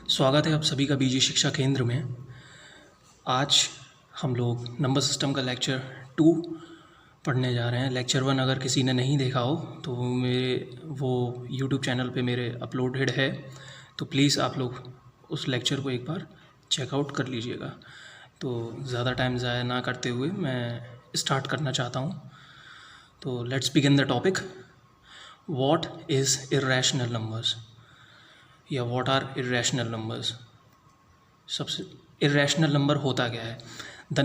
स्वागत है आप सभी का बीजी शिक्षा केंद्र में। आज हम लोग नंबर सिस्टम का लेक्चर 2 पढ़ने जा रहे हैं। लेक्चर 1 अगर किसी ने नहीं देखा हो तो वो यूट्यूब चैनल पे मेरे अपलोडेड है, तो प्लीज़ आप लोग उस लेक्चर को एक बार चेकआउट कर लीजिएगा। तो ज़्यादा टाइम ज़ाया ना करते हुए मैं स्टार्ट करना चाहता हूँ। तो let's begin the topic. What is irrational numbers या व्हाट आर इर्रेशनल नंबर्स। सबसे इर्रेशनल नंबर होता क्या है? The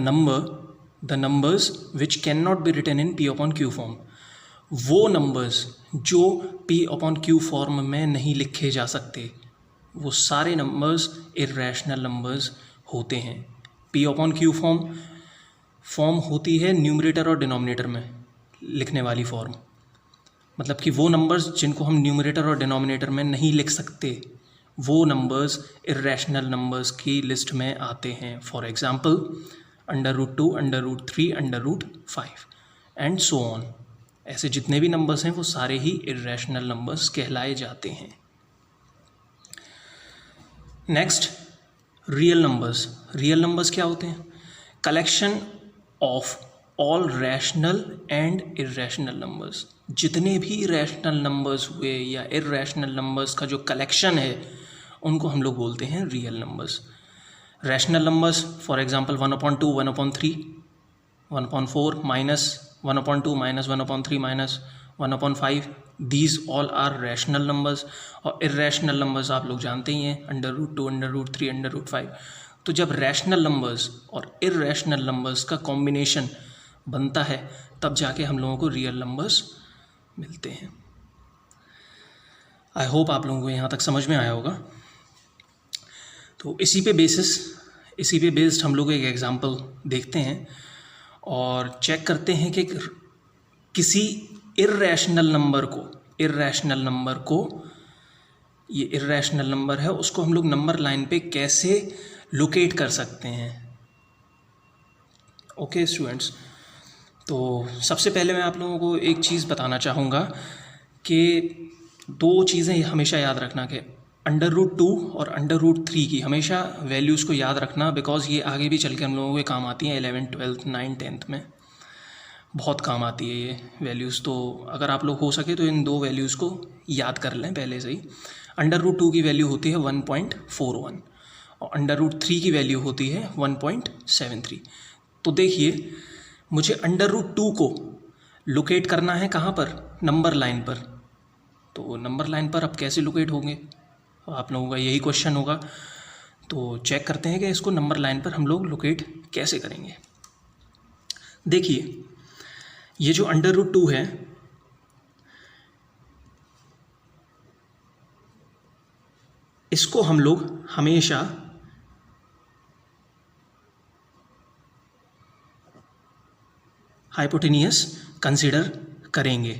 numbers which can not be written in P upon Q form. वो नंबर्स जो P अपॉन Q फॉर्म में नहीं लिखे जा सकते, वो सारे नंबर्स इर्रेशनल नंबर्स होते हैं। P अपॉन Q फॉर्म होती है न्यूमरेटर और डिनोमिनेटर में लिखने वाली फॉर्म, मतलब कि वो नंबर्स जिनको हम न्यूमरेटर और डिनोमिनेटर में नहीं लिख सकते, वो नंबर्स इर्रेशनल नंबर्स की लिस्ट में आते हैं। For example √2, √3, √5 and so on. ऐसे जितने भी नंबर्स हैं वो सारे ही इर्रेशनल नंबर्स कहलाए जाते हैं। Next, real numbers. Real numbers क्या होते हैं? Collection of all rational and irrational numbers. जितने भी रैशनल नंबर्स हुए या इर्रेशनल नंबर्स का जो कलेक्शन है उनको हम लोग बोलते हैं real numbers. Rational numbers for example 1/2, 1/3, 1/4, -1/2, -1/3, -1/5, these all are rational numbers. और इर्रेशनल नंबर्स आप लोग जानते ही हैं, √2, √3, √5। तो जब रैशनल नंबर्स और इर्रेशनल नंबर्स का कॉम्बिनेशन बनता है तब जाके हम लोगों को रियल नंबर्स मिलते हैं। आई होप आप लोगों को यहाँ तक समझ में आया होगा। तो इसी पे बेस्ड हम लोग एक एग्जांपल देखते हैं और चेक करते हैं कि किसी इर्रेशनल नंबर को ये इर्रेशनल नंबर है, उसको हम लोग नंबर लाइन पे कैसे लोकेट कर सकते हैं। ओके स्टूडेंट्स, तो सबसे पहले मैं आप लोगों को एक चीज़ बताना चाहूँगा कि 2 चीज़ें हमेशा याद रखना कि √2 और √3 की हमेशा वैल्यूज़ को याद रखना, बिकॉज़ ये आगे भी चल के हम लोगों के काम आती हैं। 11th, 12th, 9th, 10th में बहुत काम आती है ये वैल्यूज़। तो अगर आप लोग हो सके तो इन 2 वैल्यूज़ को याद कर लें पहले से ही। √2 की वैल्यू होती है 1.41 और √3 की वैल्यू होती है 1.73। तो देखिए, मुझे √2 को लोकेट करना है कहाँ पर? नंबर लाइन पर। तो नंबर लाइन पर अब कैसे लोकेट होंगे, आप लोगों का यही क्वेश्चन होगा। तो चेक करते हैं कि इसको नंबर लाइन पर हम लोग लोकेट कैसे करेंगे। देखिए, ये जो √2 है, इसको हम लोग हमेशा हाइपोटेनियस कंसीडर करेंगे।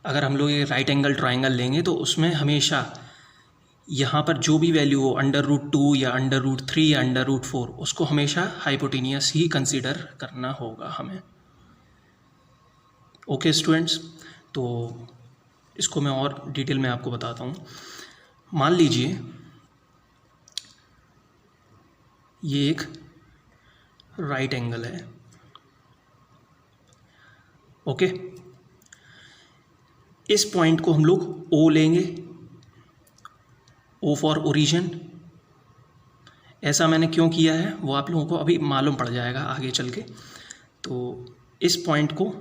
अगर हम लोग ये राइट एंगल ट्राइंगल लेंगे तो उसमें हमेशा यहाँ पर जो भी वैल्यू हो √2 या √3 या √4, उसको हमेशा हाइपोटेनियस ही कंसीडर करना होगा हमें। ओके स्टूडेंट्स, तो इसको मैं और डिटेल में आपको बताता हूँ। मान लीजिए ये एक राइट एंगल है। ओके, इस पॉइंट को हम लोग O लेंगे, O फॉर ओरिजिन। ऐसा मैंने क्यों किया है वो आप लोगों को अभी मालूम पड़ जाएगा आगे चल के। तो इस पॉइंट को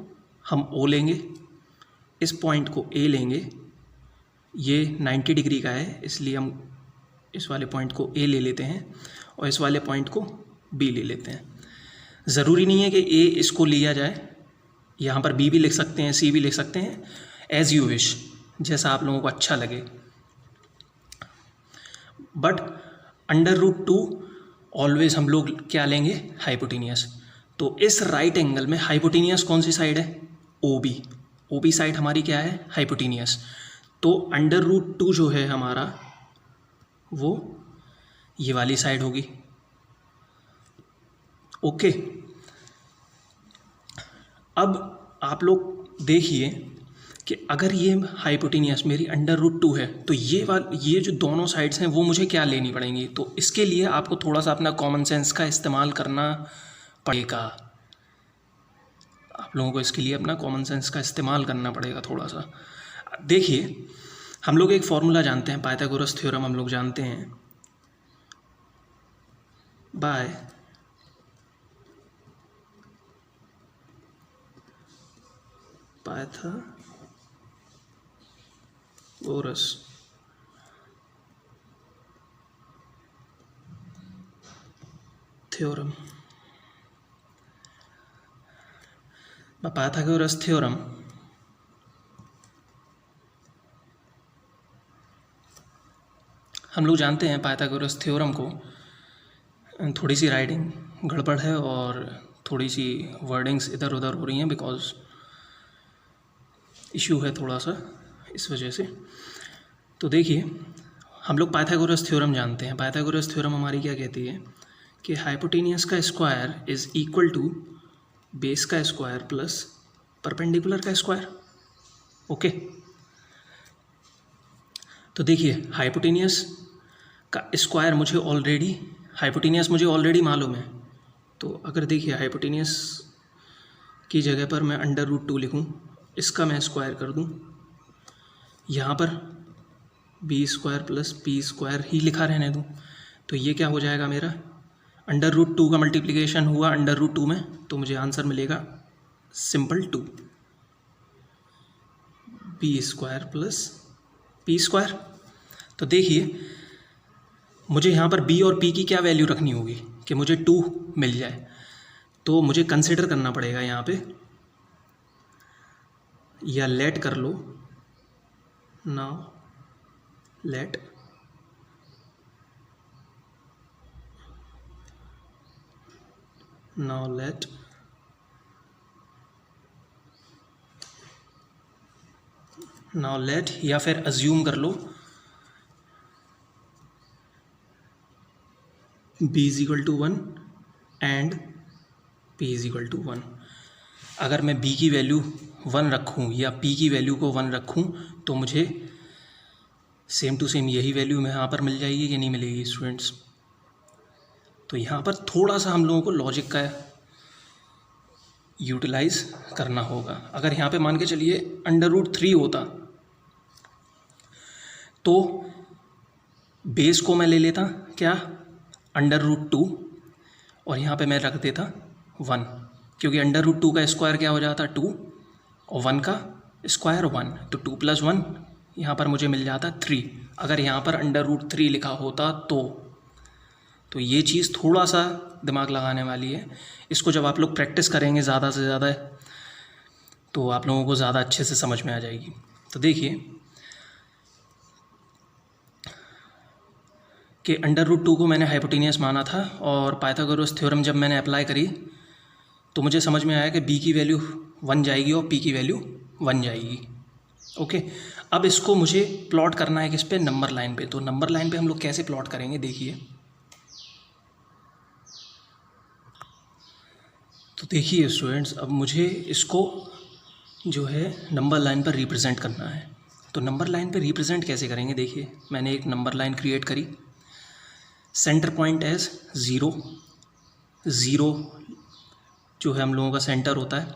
हम O लेंगे, इस पॉइंट को A लेंगे। ये 90 डिग्री का है, इसलिए हम इस वाले पॉइंट को A ले लेते हैं और इस वाले पॉइंट को B ले लेते हैं। ज़रूरी नहीं है कि A इसको लिया जाए, यहाँ पर B भी लिख सकते हैं, C भी लिख सकते हैं, एज यू विश, जैसा आप लोगों को अच्छा लगे। बट √2 ऑलवेज हम लोग क्या लेंगे? हाइपोटेनियस। तो इस राइट एंगल में हाइपोटेनियस कौन सी साइड है? OB साइड हमारी क्या है? हाइपोटेनियस। तो √2 जो है हमारा वो ये वाली साइड होगी। ओके, अब आप लोग देखिए कि अगर ये हाइपोटेनियस मेरी √2 है तो ये जो दोनों साइड्स हैं वो मुझे क्या लेनी पड़ेंगी। तो इसके लिए आपको थोड़ा सा अपना कॉमन सेंस का इस्तेमाल करना पड़ेगा। आप लोगों को इसके लिए अपना कॉमन सेंस का इस्तेमाल करना पड़ेगा थोड़ा सा। देखिए, हम लोग एक फॉर्मूला जानते हैं, पाइथागोरस थ्योरम हम लोग जानते हैं, by Pythagoras theorem. Pythagoras theorem हम लोग जानते हैं। पाइथागोरस थ्योरम को थोड़ी सी राइटिंग गड़बड़ है और थोड़ी सी वर्डिंग्स इधर उधर हो रही हैं बिकॉज इशू है थोड़ा सा, इस वजह से। तो देखिए, हम लोग पाइथागोरस थ्योरम जानते हैं। पाइथागोरस थ्योरम हमारी क्या कहती है कि हाइपोटेनियस का square is equal to base का स्क्वायर प्लस परपेंडिकुलर का स्क्वायर। ओके, तो देखिए, हाइपोटेनियस का स्क्वायर मुझे ऑलरेडी मालूम है। तो अगर देखिए, हाइपोटेनियस की जगह पर मैं √2 लिखूँ, इसका मैं स्क्वायर कर दूँ, यहाँ पर b² प्लस p² ही लिखा रहने दूँ, तो ये क्या हो जाएगा, मेरा √2 का मल्टीप्लिकेशन हुआ √2 में, तो मुझे आंसर मिलेगा सिंपल 2 b² प्लस p²। तो देखिए, मुझे यहाँ पर b और p की क्या वैल्यू रखनी होगी कि मुझे 2 मिल जाए। तो मुझे कंसिडर करना पड़ेगा यहाँ पे, या लेट कर लो, नाउ लेट या फिर अज्यूम कर लो b = 1 एंड p = 1। अगर मैं b की वैल्यू 1 रखूँ या p की वैल्यू को 1 रखूँ तो मुझे सेम टू सेम यही वैल्यू यहाँ पर मिल जाएगी कि नहीं मिलेगी स्टूडेंट्स। तो यहाँ पर थोड़ा सा हम लोगों को लॉजिक का यूटिलाइज करना होगा। अगर यहाँ पे मान के चलिए √3 होता तो बेस को मैं ले लेता क्या, √2, और यहाँ पे मैं रख देता 1, क्योंकि √2 का स्क्वायर क्या हो जाता 2 और 1 का स्क्वायर 1, तो 2 + 1 यहाँ पर मुझे मिल जाता 3। अगर यहाँ पर √3 लिखा होता तो ये चीज़ थोड़ा सा दिमाग लगाने वाली है। इसको जब आप लोग प्रैक्टिस करेंगे ज़्यादा से ज़्यादा तो आप लोगों को ज़्यादा अच्छे से समझ में आ जाएगी। तो देखिए कि √2 को मैंने हाइपोटेनियस माना था और पाइथागोरस थ्योरम जब मैंने अप्लाई करी तो मुझे समझ में आया कि b की वैल्यू 1 जाएगी और p की वैल्यू 1 जाएगी। ओके, अब इसको मुझे प्लॉट करना है किस पे, नंबर लाइन पे। तो नंबर लाइन पे हम लोग कैसे प्लॉट करेंगे, देखिए। तो देखिए स्टूडेंट्स, अब मुझे इसको जो है नंबर लाइन पर रिप्रेजेंट करना है। तो नंबर लाइन पे रिप्रेजेंट कैसे करेंगे, देखिए मैंने एक नंबर लाइन क्रिएट करी, सेंटर पॉइंट एज 0 जो है हम लोगों का सेंटर होता है।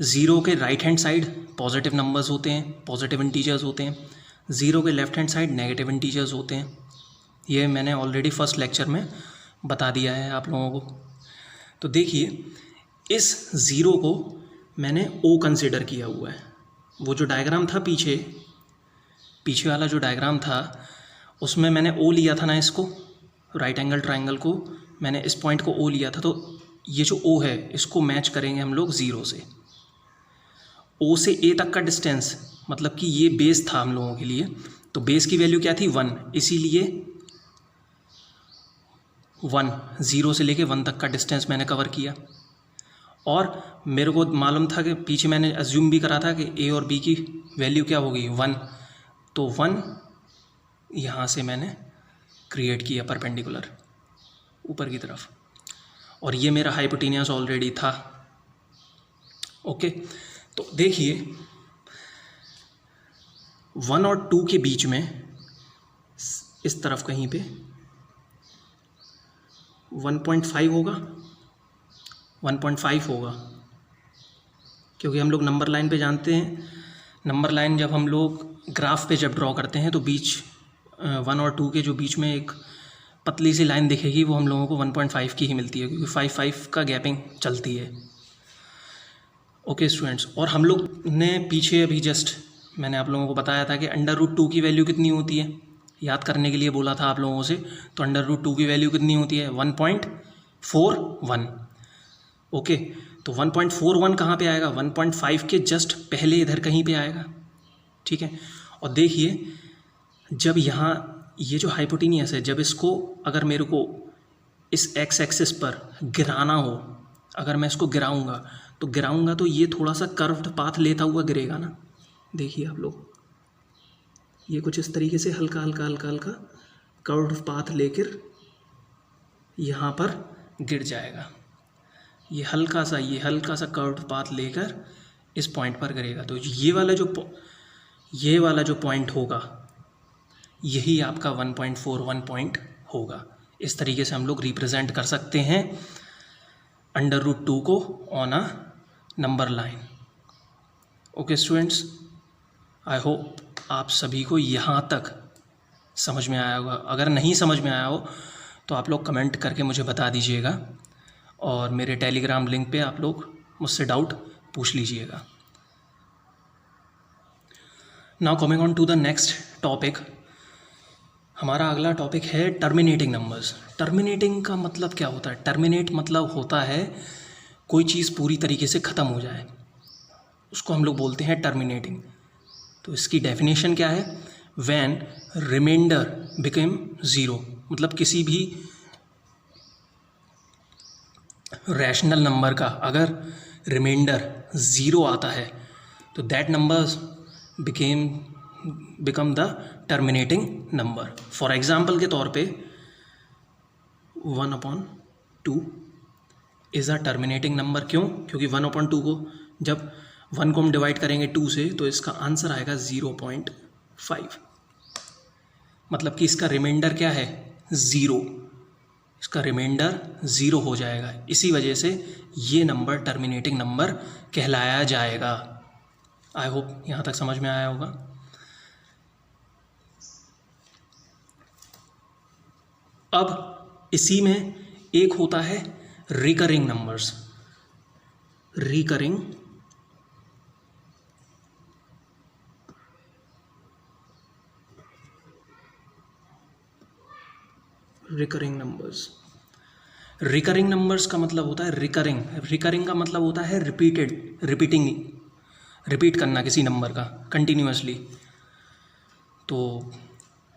0 के right hand side positive numbers होते हैं, पॉजिटिव इंटीजर्स होते हैं। 0 के left hand side negative integers होते हैं। ये मैंने ऑलरेडी फर्स्ट लेक्चर में बता दिया है आप लोगों को। तो देखिए, इस 0 को मैंने O कंसिडर किया हुआ है। वो जो डायग्राम था पीछे वाला जो डायग्राम था उसमें मैंने O लिया था ना, इसको राइट एंगल ट्रायंगल को मैंने इस पॉइंट को O लिया था। तो ये जो O है इसको मैच करेंगे हम लोग 0 से। O से A तक का डिस्टेंस मतलब कि ये बेस था हम लोगों के लिए, तो बेस की वैल्यू क्या थी 1, इसीलिए 1, 0 से लेके 1 तक का डिस्टेंस मैंने कवर किया। और मेरे को मालूम था कि पीछे मैंने अज्यूम भी करा था कि A और B की वैल्यू क्या होगी 1, तो 1 यहाँ से मैंने क्रिएट किया परपेंडिकुलर ऊपर की तरफ। और ये मेरा हाइपोटेनियस ऑलरेडी था। ओके, तो देखिए 1 और 2 के बीच में इस तरफ कहीं पे 1.5 होगा, 1.5 होगा, क्योंकि हम लोग नंबर लाइन पे जानते हैं, नंबर लाइन जब हम लोग ग्राफ पे जब ड्रॉ करते हैं तो बीच 1 और 2 के जो बीच में एक पतली सी लाइन दिखेगी, वो हम लोगों को 1.5 की ही मिलती है, क्योंकि 5 का गैपिंग चलती है। ओके स्टूडेंट्स, और हम लोग ने पीछे अभी जस्ट मैंने आप लोगों को बताया था कि √2 की वैल्यू कितनी होती है, याद करने के लिए बोला था आप लोगों से। तो √2 की वैल्यू कितनी होती है, 1.41। ओके, तो 1.41 कहाँ पे आएगा, 1.5 के जस्ट पहले इधर कहीं पे आएगा। ठीक है, और देखिए जब यहाँ ये जो हाइपोटेनियस है, जब इसको अगर मेरे को इस एक्स एक्सिस पर गिराना हो, अगर मैं इसको गिराऊंगा तो ये थोड़ा सा कर्व्ड पाथ लेता हुआ गिरेगा ना। देखिए आप लोग, ये कुछ इस तरीके से हल्का हल्का हल्का हल्का कर्व्ड पाथ लेकर यहाँ पर गिर जाएगा। ये हल्का सा कर्व्ड पाथ लेकर इस पॉइंट पर गिरेगा। तो ये वाला जो पॉइंट होगा, यही आपका 1.41 पॉइंट होगा। इस तरीके से हम लोग रिप्रेजेंट कर सकते हैं √2 को on a number line. Okay students, I hope आप सभी को यहाँ तक समझ में आया होगा। अगर नहीं समझ में आया हो तो आप लोग कमेंट करके मुझे बता दीजिएगा, और मेरे टेलीग्राम लिंक पे आप लोग मुझसे डाउट पूछ लीजिएगा। Now coming on to the next topic, हमारा अगला टॉपिक है टर्मिनेटिंग नंबर्स। टर्मिनेटिंग का मतलब क्या होता है? टर्मिनेट मतलब होता है कोई चीज़ पूरी तरीके से ख़त्म हो जाए, उसको हम लोग बोलते हैं टर्मिनेटिंग। तो इसकी डेफिनेशन क्या है? व्हेन रिमाइंडर बिकम ज़ीरो, मतलब किसी भी रैशनल नंबर का अगर रिमाइंडर ज़ीरो आता है तो that number become the terminating number. For example के तौर पे 1/2 इज़ अ टर्मिनेटिंग नंबर। क्यों? क्योंकि 1/2 को जब 1 को हम डिवाइड करेंगे 2 से तो इसका आंसर आएगा 0.5, मतलब कि इसका रिमाइंडर क्या है? ज़ीरो। इसका रिमाइंडर ज़ीरो हो जाएगा, इसी वजह से ये नंबर टर्मिनेटिंग नंबर कहलाया जाएगा। आई होप यहाँ तक समझ में आया होगा। अब इसी में एक होता है रिकरिंग नंबर्स। रिकरिंग नंबर्स का मतलब होता है रिकरिंग का मतलब होता है रिपीट करना किसी नंबर का कंटिन्यूअसली। तो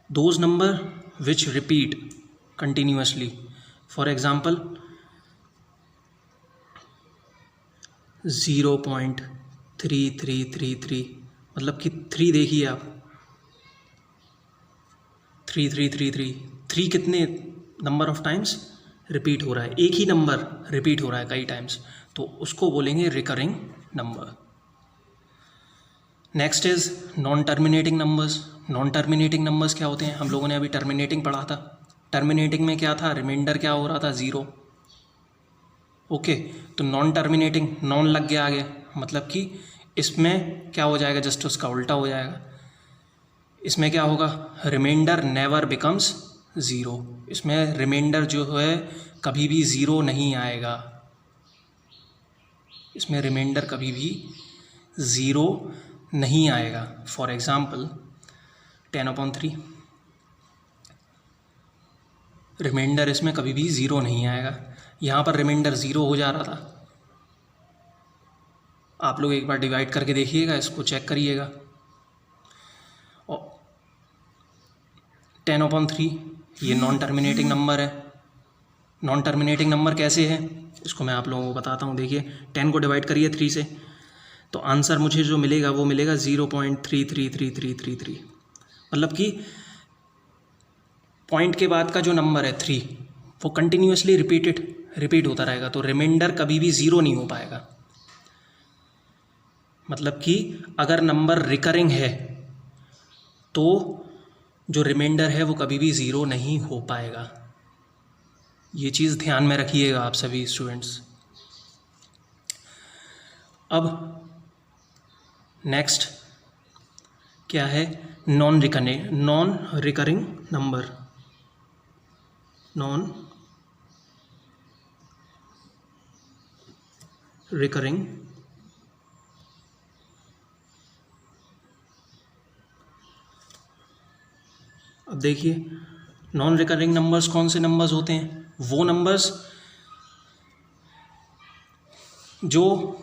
those number which repeat continuously, for example 0.3333, मतलब कि 3 देखिए आप, 3 कितने नंबर ऑफ टाइम्स रिपीट हो रहा है, एक ही नंबर रिपीट हो रहा है कई टाइम्स, तो उसको बोलेंगे recurring number. Next is non terminating numbers. Non terminating numbers क्या होते हैं? हम लोगों ने अभी टर्मिनेटिंग पढ़ा था। टर्मिनेटिंग में क्या था? रिमाइंडर क्या हो रहा था? ज़ीरो। ओके, तो नॉन टर्मिनेटिंग, नॉन लग गया आगे, मतलब कि इसमें क्या हो जाएगा? जस्ट उसका उल्टा हो जाएगा। इसमें क्या होगा? Remainder never becomes zero. इसमें रिमाइंडर जो है कभी भी ज़ीरो नहीं आएगा, इसमें रिमाइंडर कभी भी ज़ीरो नहीं आएगा। फॉर एग्ज़ाम्पल 10/3, रिमाइंडर इसमें कभी भी ज़ीरो नहीं आएगा। यहाँ पर रिमाइंडर ज़ीरो हो जा रहा था, आप लोग एक बार डिवाइड करके देखिएगा, इसको चेक करिएगा। और 10/3 ये नॉन टर्मिनेटिंग नंबर है। नॉन टर्मिनेटिंग नंबर कैसे है इसको मैं आप लोगों को बताता हूँ। देखिए 10 को डिवाइड करिए 3 से, तो आंसर मुझे जो मिलेगा वो मिलेगा 0.333333, मतलब कि पॉइंट के बाद का जो नंबर है 3 वो कंटिन्यूअसली रिपीट होता रहेगा, तो रिमाइंडर कभी भी ज़ीरो नहीं हो पाएगा। मतलब कि अगर नंबर रिकरिंग है तो जो रिमाइंडर है वो कभी भी ज़ीरो नहीं हो पाएगा। ये चीज़ ध्यान में रखिएगा आप सभी स्टूडेंट्स। अब नेक्स्ट क्या है, non recurring number. Non recurring अब देखिए, नॉन रिकरिंग नंबर्स कौन से नंबर्स होते हैं? वो नंबर्स जो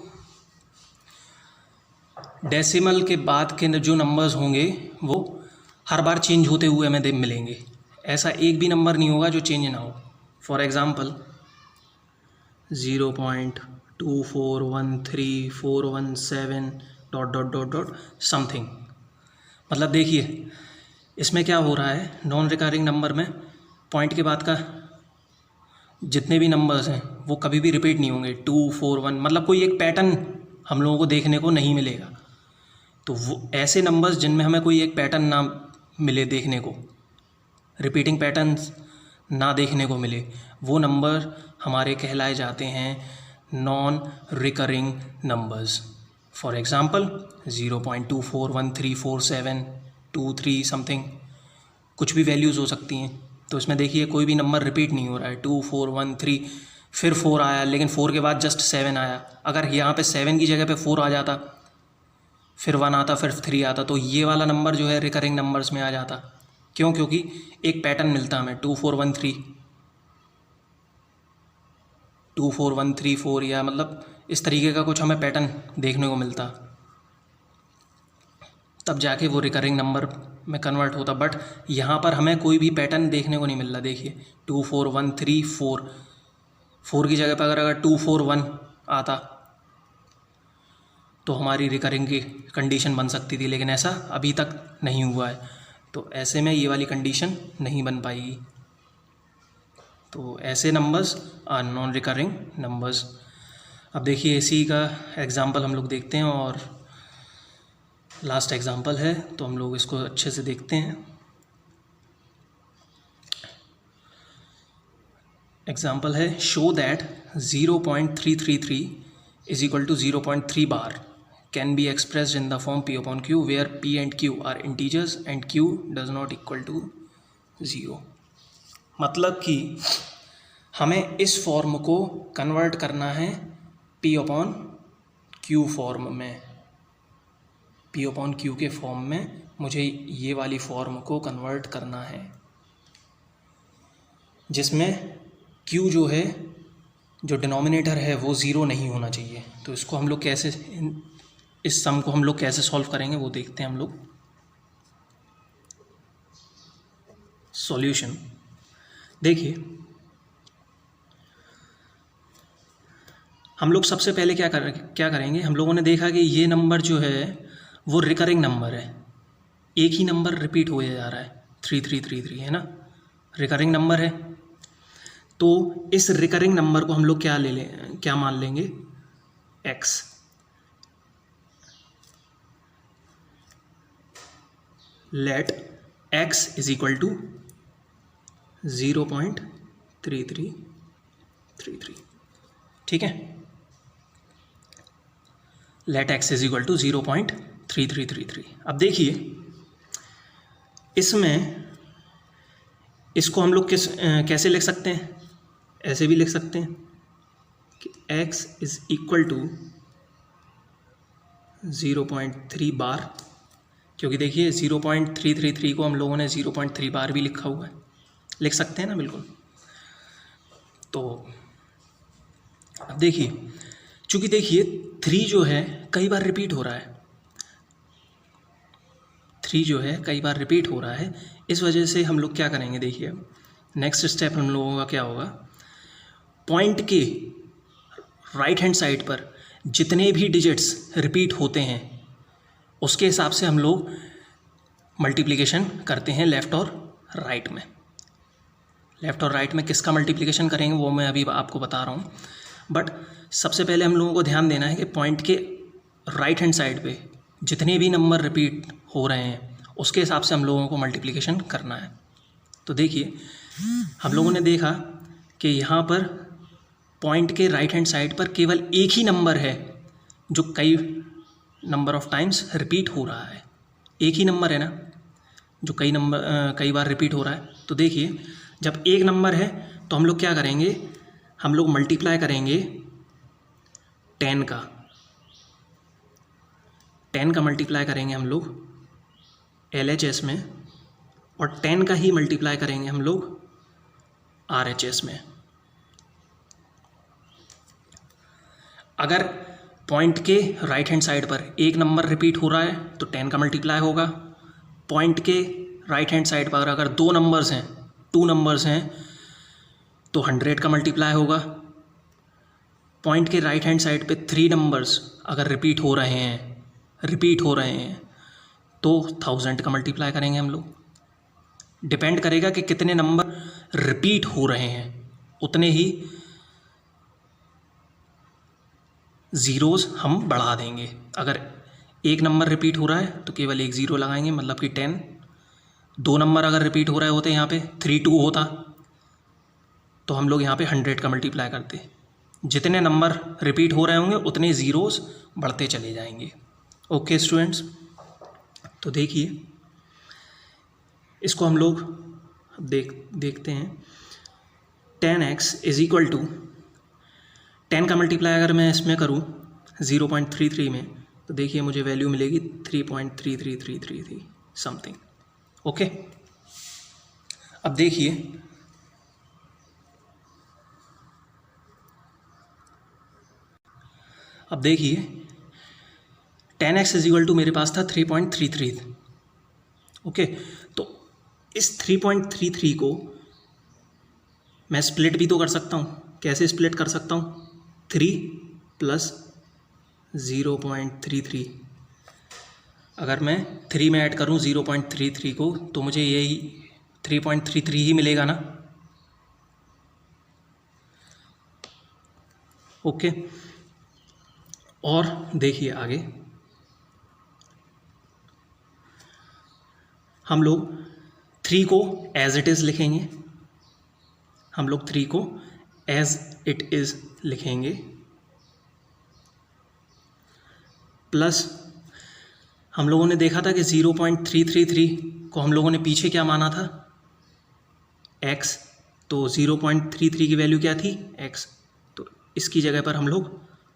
डेसिमल के बाद के जो नंबर्स होंगे वो हर बार चेंज होते हुए हमें मिलेंगे। ऐसा एक भी नंबर नहीं होगा जो चेंज ना हो। For example 0.2413417 dot dot dot dot something. मतलब देखिए इसमें क्या हो रहा है, नॉन रिकरिंग नंबर में पॉइंट के बाद का जितने भी नंबर्स हैं वो कभी भी रिपीट नहीं होंगे। 241 मतलब कोई एक पैटर्न हम लोगों को देखने को नहीं मिलेगा। तो वो ऐसे नंबर्स जिनमें हमें कोई एक पैटर्न ना मिले देखने को, रिपीटिंग पैटर्न्स ना देखने को मिले, वो नंबर हमारे कहलाए जाते हैं non recurring numbers. For example 0.24134723 something, कुछ भी वैल्यूज़ हो सकती हैं। तो इसमें देखिए कोई भी नंबर रिपीट नहीं हो रहा है। 2413 फिर 4 आया, लेकिन 4 के बाद जस्ट 7 आया। अगर यहाँ पे 7 की जगह पे 4 आ जाता, फिर 1 आता, फिर 3 आता, तो ये वाला नंबर जो है रिकरिंग नंबर्स में आ जाता। क्यों? क्योंकि एक पैटर्न मिलता हमें 2413 या मतलब इस तरीके का कुछ हमें पैटर्न देखने को मिलता, तब जाके वो रिकरिंग नंबर में कन्वर्ट होता। बट यहाँ पर हमें कोई भी पैटर्न देखने को नहीं मिल रहा। देखिए 24134, 4 की जगह पर अगर 241 आता तो हमारी रिकरिंग की कंडीशन बन सकती थी, लेकिन ऐसा अभी तक नहीं हुआ है। तो ऐसे में ये वाली कंडीशन नहीं बन पाएगी। तो ऐसे numbers are non recurring numbers. अब देखिए इसी का एग्ज़ाम्पल हम लोग देखते हैं और लास्ट एग्ज़ाम्पल है, तो हम लोग इसको अच्छे से देखते हैं। एग्ज़ाम्पल है, show that 0.333 is equal to 0.3 bar can be expressed in the form P upon Q where P and Q are integers and Q does not equal to 0। मतलब कि हमें इस फॉर्म को कन्वर्ट करना है P upon Q फॉर्म में। P upon Q के form में मुझे ये वाली फॉर्म को कन्वर्ट करना है, जिसमें Q जो है, जो डिनोमिनेटर है वो ज़ीरो नहीं होना चाहिए। तो इसको हम लोग कैसे, इस सम को हम लोग कैसे सॉल्व करेंगे वो देखते हैं हम लोग। सॉल्यूशन देखिए, हम लोग सबसे पहले क्या करेंगे, हम लोगों ने देखा कि ये नंबर जो है वो रिकरिंग नंबर है। एक ही नंबर रिपीट हो जा रहा है, 3333 है ना, रिकरिंग नंबर है। तो इस रिकरिंग नंबर को हम लोग क्या मान लेंगे, x। Let x is equal to 0.3333, ठीक है। Let x is equal to 0.3333। अब देखिए इसमें इसको हम लोग कैसे लिख सकते हैं, ऐसे भी लिख सकते हैं कि x इज इक्वल टू 0.3 बार, क्योंकि देखिए 0.333 को हम लोगों ने 0.3 बार भी लिखा हुआ है, लिख सकते हैं ना, बिल्कुल। तो अब देखिए, चूँकि देखिए 3 जो है कई बार रिपीट हो रहा है, 3 जो है कई बार रिपीट हो रहा है, इस वजह से हम लोग क्या करेंगे, देखिए नेक्स्ट स्टेप हम लोगों का क्या होगा, पॉइंट के राइट हैंड साइड पर जितने भी डिजिट्स रिपीट होते हैं उसके हिसाब से हम लोग मल्टीप्लिकेशन करते हैं लेफ़्ट और राइट में। लेफ़्ट और राइट में किसका मल्टीप्लिकेशन करेंगे वो मैं अभी आपको बता रहा हूँ। बट सबसे पहले हम लोगों को ध्यान देना है कि पॉइंट के राइट हैंड साइड पे जितने भी नंबर रिपीट हो रहे हैं उसके हिसाब से हम लोगों को मल्टीप्लिकेशन करना है। तो देखिए हम लोगों ने देखा कि यहाँ पर पॉइंट के राइट हैंड साइड पर केवल एक ही नंबर है जो कई नंबर ऑफ टाइम्स रिपीट हो रहा है। एक ही नंबर है ना जो कई बार रिपीट हो रहा है। तो देखिए जब एक नंबर है तो हम लोग क्या करेंगे, हम लोग मल्टीप्लाई करेंगे 10 का मल्टीप्लाई करेंगे हम लोग LHS में, और 10 का ही मल्टीप्लाई करेंगे हम लोग RHS में। अगर पॉइंट के राइट हैंड साइड पर एक नंबर रिपीट हो रहा है तो 10 का मल्टीप्लाई होगा। पॉइंट के राइट हैंड साइड पर अगर टू नंबर्स हैं तो 100 का मल्टीप्लाई होगा। पॉइंट के राइट हैंड साइड पे 3 नंबर्स अगर रिपीट हो रहे हैं तो 1000 का मल्टीप्लाई करेंगे हम लोग। डिपेंड करेगा कि कितने नंबर रिपीट हो रहे हैं, उतने ही ज़ीरोज़ हम बढ़ा देंगे। अगर एक नंबर रिपीट हो रहा है तो केवल एक ज़ीरो लगाएंगे, मतलब कि 10। 2 नंबर अगर रिपीट हो रहे होते यहाँ पे 3-2 होता तो हम लोग यहाँ पे 100 का मल्टीप्लाई करते। जितने नंबर रिपीट हो रहे होंगे उतने ज़ीरोज़ बढ़ते चले जाएंगे। ओके स्टूडेंट्स, तो देखिए इसको हम लोग देखते हैं। 10x इज़ इक्वल टू 10 का मल्टीप्लाई अगर मैं इसमें करूँ 0.33 में तो देखिए मुझे वैल्यू मिलेगी 3.33333 समथिंग। ओके, अब देखिए अब देखिए 10x इज इक्वल टू मेरे पास था 3.33। ओके, तो इस 3.33 को मैं स्प्लिट भी तो कर सकता हूँ। कैसे स्प्लिट कर सकता हूँ? 3 प्लस 0.33, अगर मैं 3 में ऐड करूँ 0.33 को तो मुझे यही 3.33 ही मिलेगा ना। ओके, और देखिए आगे हम लोग 3 को एज इट इज़ लिखेंगे। हम लोग 3 को एज इट इज़ लिखेंगे, प्लस हम लोगों ने देखा था कि 0.333 को हम लोगों ने पीछे क्या माना था? x। तो 0.33 की वैल्यू क्या थी? x। तो इसकी जगह पर हम लोग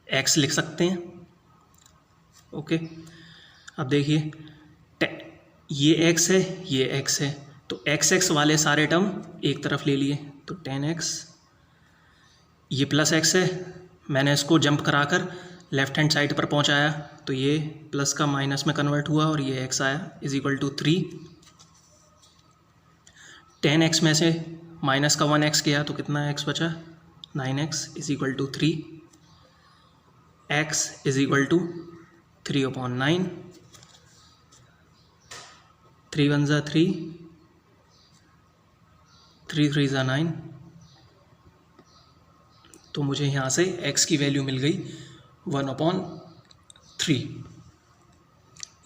x लिख सकते हैं। ओके, अब देखिए ये x है, ये x है, तो x वाले सारे टर्म एक तरफ ले लिए तो 10x। ये प्लस x है, मैंने इसको जंप कराकर लेफ़्ट हैंड साइड पर पहुंचाया तो ये प्लस का माइनस में कन्वर्ट हुआ और ये x आया इज इक्वल टू 3। 10x में से माइनस का 1x गया तो कितना x बचा? 9x is equal to 3। x is equal to 3/9। 3 1 ज़ा 3, 3 3 ज़ा 9। तो मुझे यहाँ से x की वैल्यू मिल गई 1/3।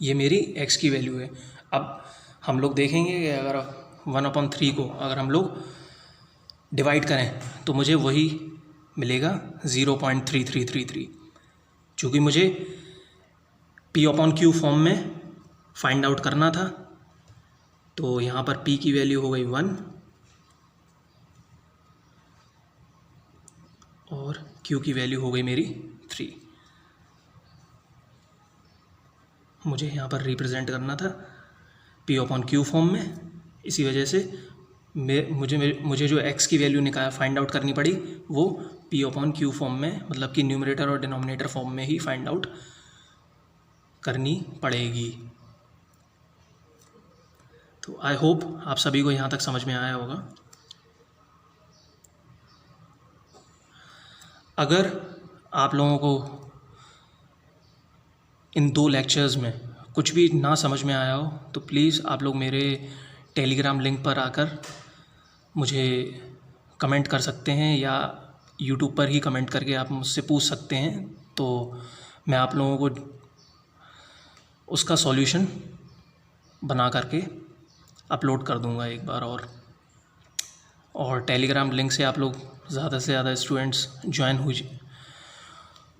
ये मेरी x की वैल्यू है। अब हम लोग देखेंगे कि अगर 1/3 को अगर हम लोग डिवाइड करें तो मुझे वही मिलेगा 0.3333। चूँकि मुझे P/Q फॉर्म में फाइंड आउट करना था तो यहाँ पर P की वैल्यू हो गई 1 और Q की वैल्यू हो गई मेरी 3। मुझे यहाँ पर रिप्रेजेंट करना था P/Q फॉर्म में, इसी वजह से मुझे जो x की वैल्यू फाइंड आउट करनी पड़ी वो P/Q फॉर्म में, मतलब कि न्यूमरेटर और डिनोमिनेटर फॉर्म में ही फाइंड आउट करनी पड़ेगी। तो आई होप आप सभी को यहाँ तक समझ में आया होगा। अगर आप लोगों को इन 2 लेक्चर्स में कुछ भी ना समझ में आया हो तो प्लीज़ आप लोग मेरे टेलीग्राम लिंक पर आकर मुझे कमेंट कर सकते हैं या यूट्यूब पर ही कमेंट करके आप मुझसे पूछ सकते हैं, तो मैं आप लोगों को उसका सॉल्यूशन बना करके अपलोड कर दूंगा एक बार। और टेलीग्राम लिंक से आप लोग ज़्यादा से ज़्यादा स्टूडेंट्स ज्वाइन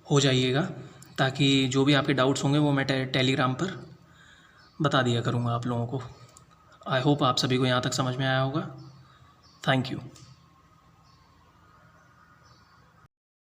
हो जाइएगा, ताकि जो भी आपके डाउट्स होंगे वो मैं टेलीग्राम पर बता दिया करूँगा आप लोगों को। आई होप आप सभी को यहाँ तक समझ में आया होगा। Thank you.